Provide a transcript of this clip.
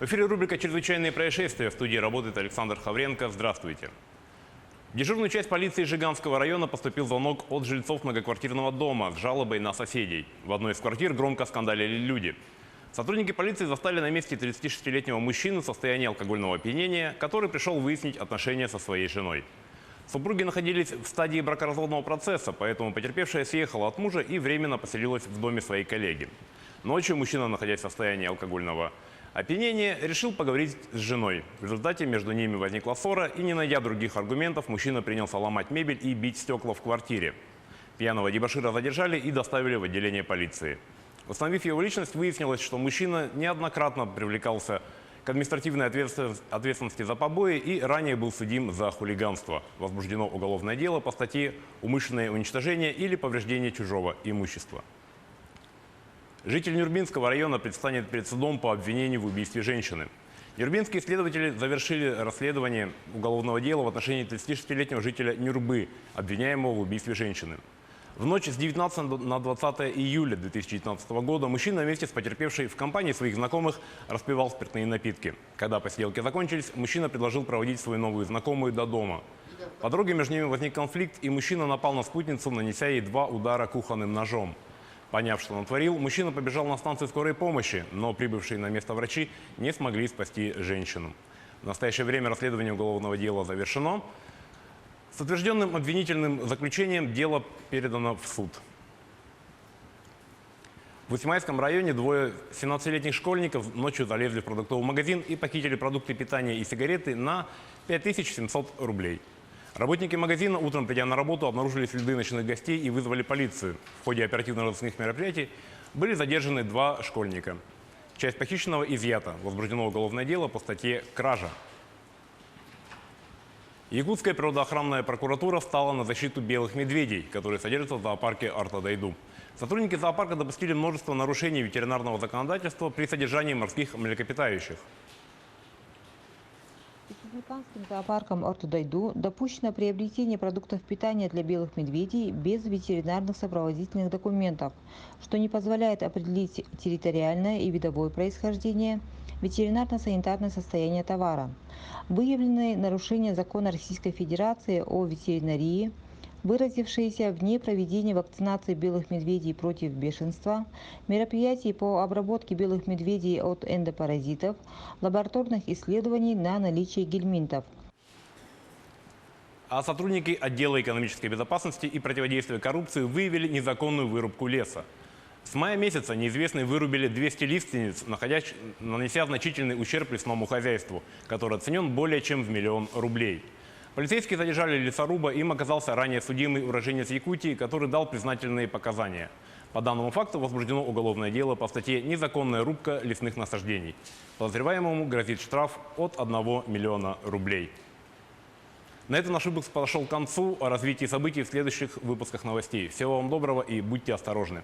В эфире рубрика «Чрезвычайные происшествия». В студии работает Александр Хавренко. Здравствуйте. В дежурную часть полиции Жиганского района поступил звонок от жильцов многоквартирного дома с жалобой на соседей. В одной из квартир громко скандалили люди. Сотрудники полиции застали на месте 36-летнего мужчину в состоянии алкогольного опьянения, который пришел выяснить отношения со своей женой. Супруги находились в стадии бракоразводного процесса, поэтому потерпевшая съехала от мужа и временно поселилась в доме своей коллеги. Ночью мужчина, находясь в состоянии алкогольного опьянения, решил поговорить с женой. В результате между ними возникла ссора, и, не найдя других аргументов, мужчина принялся ломать мебель и бить стекла в квартире. Пьяного дебошира задержали и доставили в отделение полиции. Установив его личность, выяснилось, что мужчина неоднократно привлекался к административной ответственности за побои и ранее был судим за хулиганство. Возбуждено уголовное дело по статье «Умышленное уничтожение или повреждение чужого имущества». Житель Нюрбинского района предстанет перед судом по обвинению в убийстве женщины. Нюрбинские следователи завершили расследование уголовного дела в отношении 36-летнего жителя Нюрбы, обвиняемого в убийстве женщины. В ночь с 19 на 20 июля 2019 года мужчина вместе с потерпевшей в компании своих знакомых распивал спиртные напитки. Когда посиделки закончились, мужчина предложил проводить свою новую знакомую до дома. По дороге между ними возник конфликт, и мужчина напал на спутницу, нанеся ей 2 удара кухонным ножом. Поняв, что натворил, мужчина побежал на станцию скорой помощи, но прибывшие на место врачи не смогли спасти женщину. В настоящее время расследование уголовного дела завершено. С утвержденным обвинительным заключением дело передано в суд. В Усимайском районе двое 17-летних школьников ночью залезли в продуктовый магазин и похитили продукты питания и сигареты на 5700 рублей. Работники магазина, утром придя на работу, обнаружили следы ночных гостей и вызвали полицию. В ходе оперативно-розыскных мероприятий были задержаны 2 школьника. Часть похищенного изъята. Возбуждено уголовное дело по статье «Кража». Якутская природоохранная прокуратура встала на защиту белых медведей, которые содержатся в зоопарке Артодайду. Сотрудники зоопарка допустили множество нарушений ветеринарного законодательства при содержании морских млекопитающих. Республиканским зоопарком Артодайду допущено приобретение продуктов питания для белых медведей без ветеринарных сопроводительных документов, что не позволяет определить территориальное и видовое происхождение, ветеринарно-санитарное состояние товара. Выявлены нарушения закона Российской Федерации о ветеринарии, выразившиеся в непроведении вакцинации белых медведей против бешенства, мероприятий по обработке белых медведей от эндопаразитов, лабораторных исследований на наличие гельминтов. А сотрудники отдела экономической безопасности и противодействия коррупции выявили незаконную вырубку леса. С мая месяца неизвестные вырубили 200 лиственниц, нанеся значительный ущерб лесному хозяйству, который оценен более чем в 1 000 000 рублей. Полицейские задержали лесоруба, им оказался ранее судимый уроженец Якутии, который дал признательные показания. По данному факту возбуждено уголовное дело по статье «Незаконная рубка лесных насаждений». Подозреваемому грозит штраф от 1 миллиона рублей. На этом наш выпуск подошел к концу. О развитии событий в следующих выпусках новостей. Всего вам доброго и будьте осторожны.